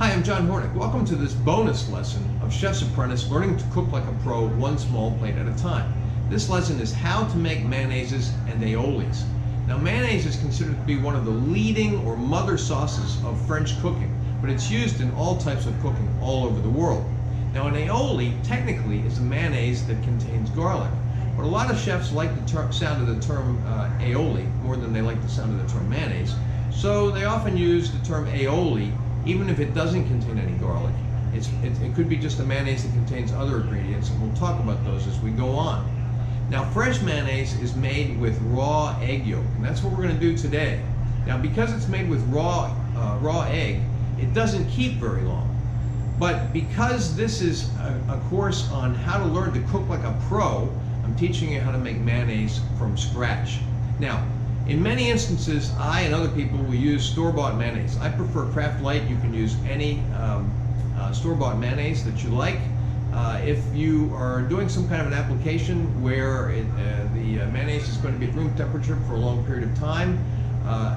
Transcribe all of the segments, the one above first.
Hi, I'm John Hornick. Welcome to this bonus lesson of Chef's Apprentice, learning to cook like a pro, one small plate at a time. This lesson is how to make mayonnaises and aiolis. Now, mayonnaise is considered to be one of the leading or mother sauces of French cooking, but it's used in all types of cooking all over the world. Now, an aioli technically is a mayonnaise that contains garlic, but a lot of chefs like the sound of the term aioli more than they like the sound of the term mayonnaise, so they often use the term aioli even if it doesn't contain any garlic. It could be just a mayonnaise that contains other ingredients, and we'll talk about those as we go on. Now, fresh mayonnaise is made with raw egg yolk, and that's what we're going to do today. Now, because it's made with raw egg, it doesn't keep very long. But because this is a course on how to learn to cook like a pro, I'm teaching you how to make mayonnaise from scratch. Now, in many instances, I and other people will use store-bought mayonnaise. I prefer Kraft Light. You can use any store-bought mayonnaise that you like. If you are doing some kind of an application where the mayonnaise is going to be at room temperature for a long period of time,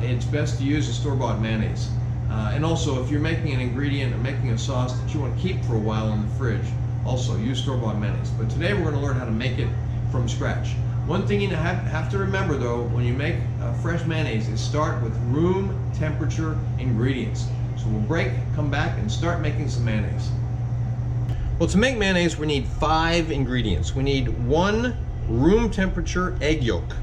it's best to use a store-bought mayonnaise. And also, if you're making an ingredient or making a sauce that you want to keep for a while in the fridge, also use store-bought mayonnaise. But today we're going to learn how to make it from scratch. One thing you have to remember, though, when you make fresh mayonnaise is start with room temperature ingredients. So we'll break, come back, and start making some mayonnaise. Well, to make mayonnaise, we need 5 ingredients. We need 1 room temperature egg yolk.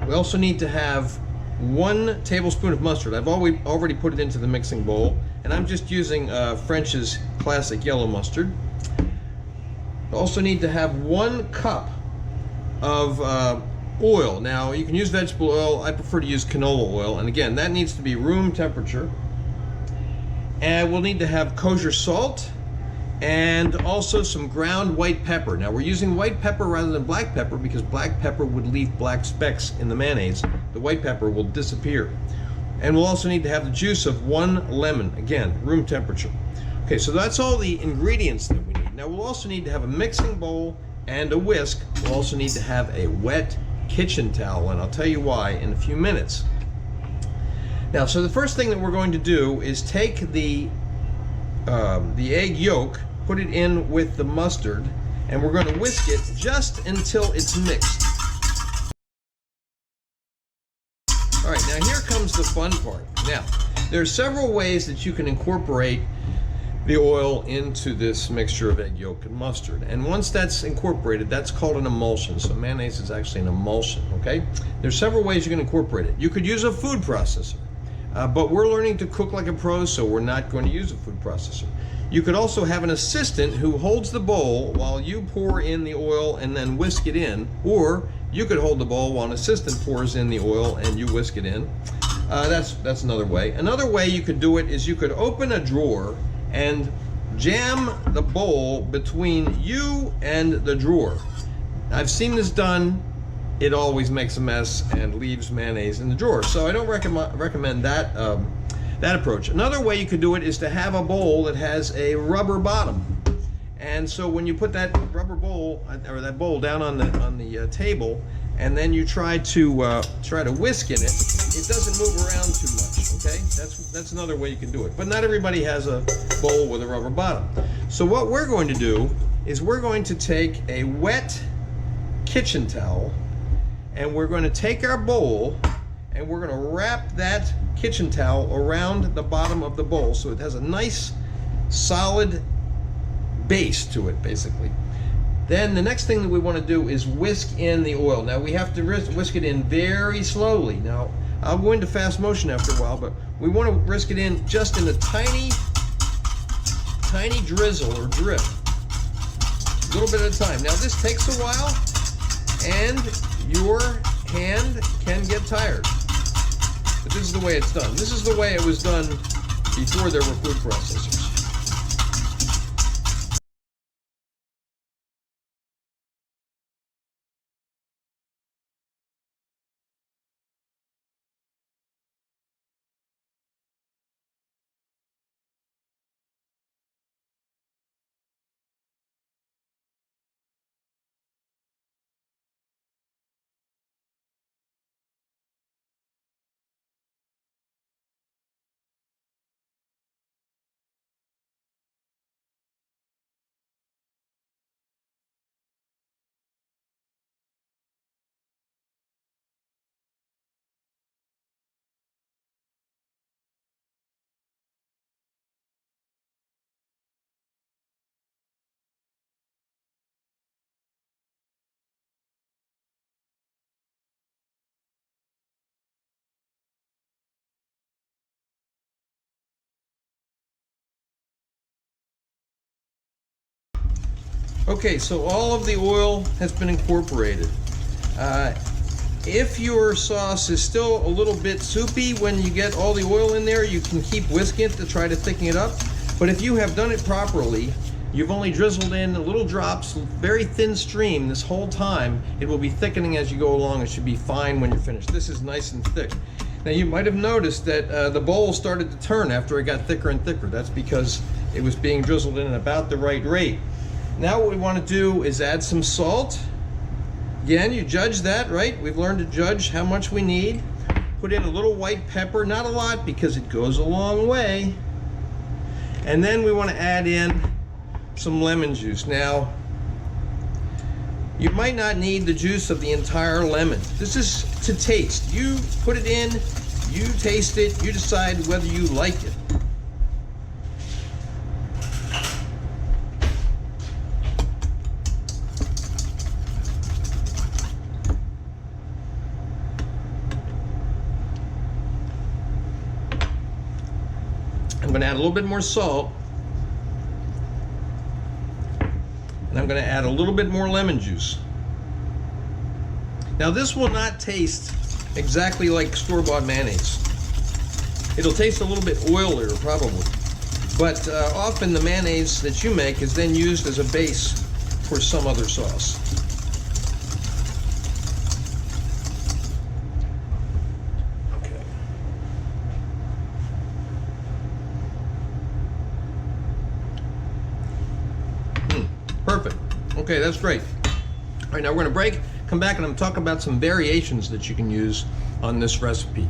We also need to have 1 tablespoon of mustard. I've already put it into the mixing bowl, and I'm just using French's classic yellow mustard. We also need to have 1 cup of oil. Now, you can use vegetable oil. I prefer to use canola oil, and again, that needs to be room temperature. And we'll need to have kosher salt and also some ground white pepper. Now, we're using white pepper rather than black pepper because black pepper would leave black specks in the mayonnaise. The white pepper will disappear. And we'll also need to have the juice of 1 lemon, again, room temperature. Okay, so that's all the ingredients that we need. Now, we'll also need to have a mixing bowl and a whisk. We'll also need to have a wet kitchen towel, and I'll tell you why in a few minutes. Now, so the first thing that we're going to do is take the egg yolk, put it in with the mustard, and we're going to whisk it just until it's mixed. All right, now here comes the fun part. Now, there are several ways that you can incorporate the oil into this mixture of egg yolk and mustard, and once that's incorporated, that's called an emulsion. So mayonnaise is actually an emulsion. Okay, there's several ways you can incorporate it. You could use a food processor, but we're learning to cook like a pro, so we're not going to use a food processor. You could also have an assistant who holds the bowl while you pour in the oil and then whisk it in, or you could hold the bowl while an assistant pours in the oil and you whisk it in. That's another way. Another way you could do it is you could open a drawer and jam the bowl between you and the drawer. I've seen this done. It always makes a mess and leaves mayonnaise in the drawer, so I don't recommend that approach. Another way you could do it is to have a bowl that has a rubber bottom, and so when you put that rubber bowl or that bowl down on the table, and then you try to whisk in it, it doesn't move around too much. Okay, that's another way you can do it. But not everybody has a bowl with a rubber bottom. So what we're going to do is we're going to take a wet kitchen towel, and we're going to take our bowl and we're going to wrap that kitchen towel around the bottom of the bowl so it has a nice solid base to it, basically. Then the next thing that we want to do is whisk in the oil. Now, we have to whisk it in very slowly. Now, I'll go into fast motion after a while, but we want to whisk it in just in a tiny drizzle or drip, a little bit at a time. Now, this takes a while, and your hand can get tired, but this is the way it's done. This is the way it was done before there were food processors. Okay, so all of the oil has been incorporated. If your sauce is still a little bit soupy when you get all the oil in there, you can keep whisking it to try to thicken it up. But if you have done it properly, you've only drizzled in little drops, very thin stream this whole time, it will be thickening as you go along. It should be fine when you're finished. This is nice and thick. Now you might have noticed that the bowl started to turn after it got thicker and thicker. That's because it was being drizzled in at about the right rate. Now what we want to do is add some salt. Again, you judge that, right? We've learned to judge how much we need. Put in a little white pepper, not a lot because it goes a long way. And then we want to add in some lemon juice. Now, you might not need the juice of the entire lemon. This is to taste. You put it in, you taste it, you decide whether you like it. I'm going to add a little bit more salt, and I'm going to add a little bit more lemon juice. Now this will not taste exactly like store-bought mayonnaise. It'll taste a little bit oilier probably, but often the mayonnaise that you make is then used as a base for some other sauce. Perfect. Okay, that's great. All right, now we're going to break, come back, and I'm going to talk about some variations that you can use on this recipe.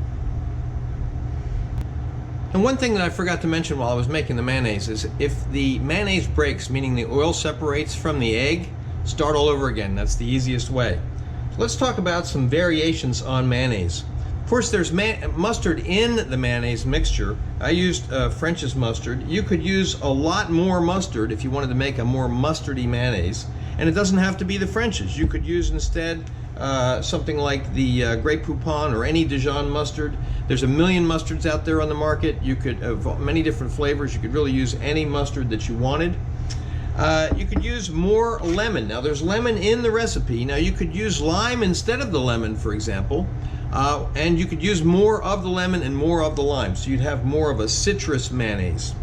And one thing that I forgot to mention while I was making the mayonnaise is if the mayonnaise breaks, meaning the oil separates from the egg, start all over again. That's the easiest way. So let's talk about some variations on mayonnaise. Of course, there's mustard in the mayonnaise mixture. I used French's mustard. You could use a lot more mustard if you wanted to make a more mustardy mayonnaise. And it doesn't have to be the French's. You could use instead something like the Grey Poupon or any Dijon mustard. There's a million mustards out there on the market. You could have many different flavors. You could really use any mustard that you wanted. You could use more lemon. Now there's lemon in the recipe. Now you could use lime instead of the lemon, for example. And you could use more of the lemon and more of the lime, so you'd have more of a citrus mayonnaise.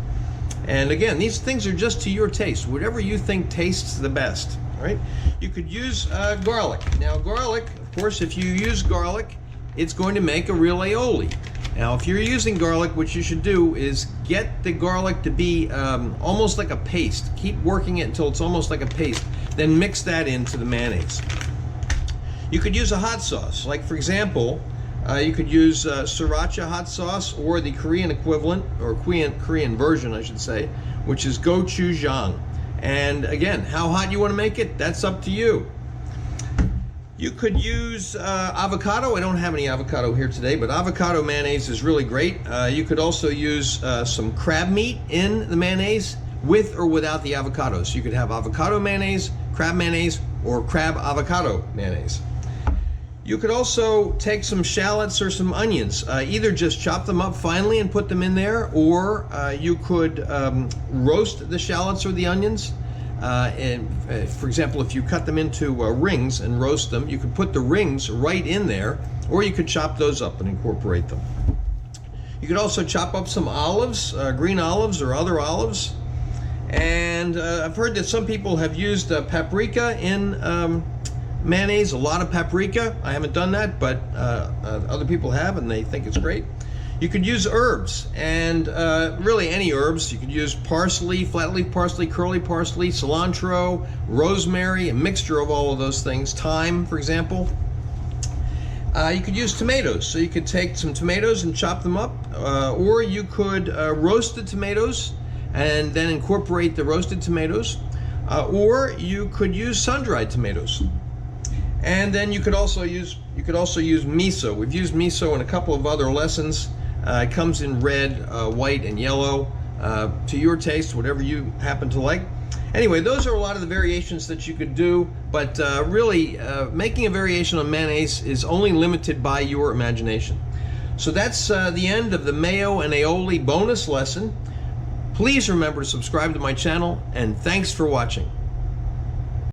And again, these things are just to your taste, whatever you think tastes the best. All right? You could use garlic. Now garlic, of course, if you use garlic, it's going to make a real aioli. Now if you're using garlic, what you should do is get the garlic to be almost like a paste. Keep working it until it's almost like a paste, then mix that into the mayonnaise. You could use a hot sauce, like for example, you could use sriracha hot sauce or the Korean equivalent, or Korean version I should say, which is gochujang. And again, how hot you want to make it, that's up to you. You could use avocado. I don't have any avocado here today, but avocado mayonnaise is really great. You could also use some crab meat in the mayonnaise with or without the avocado. So you could have avocado mayonnaise, or crab avocado mayonnaise. You could also take some shallots or some onions, either just chop them up finely and put them in there, or you could roast the shallots or the onions. For example, if you cut them into rings and roast them, you could put the rings right in there, or you could chop those up and incorporate them. You could also chop up some olives, green olives or other olives. And I've heard that some people have used paprika in mayonnaise, a lot of paprika. I haven't done that, but other people have, and they think it's great. You could use herbs, and really any herbs. You could use parsley, flat leaf parsley, curly parsley, cilantro, rosemary, a mixture of all of those things. Thyme, for example. You could use tomatoes, so you could take some tomatoes and chop them up, or you could roast the tomatoes and then incorporate the roasted tomatoes, or you could use sun-dried tomatoes. And then you could also use miso. We've used miso in a couple of other lessons. It comes in red, white, and yellow. To your taste, whatever you happen to like. Anyway, those are a lot of the variations that you could do, but really making a variation on mayonnaise is only limited by your imagination. So that's the end of the mayo and aioli bonus lesson. Please remember to subscribe to my channel, and thanks for watching.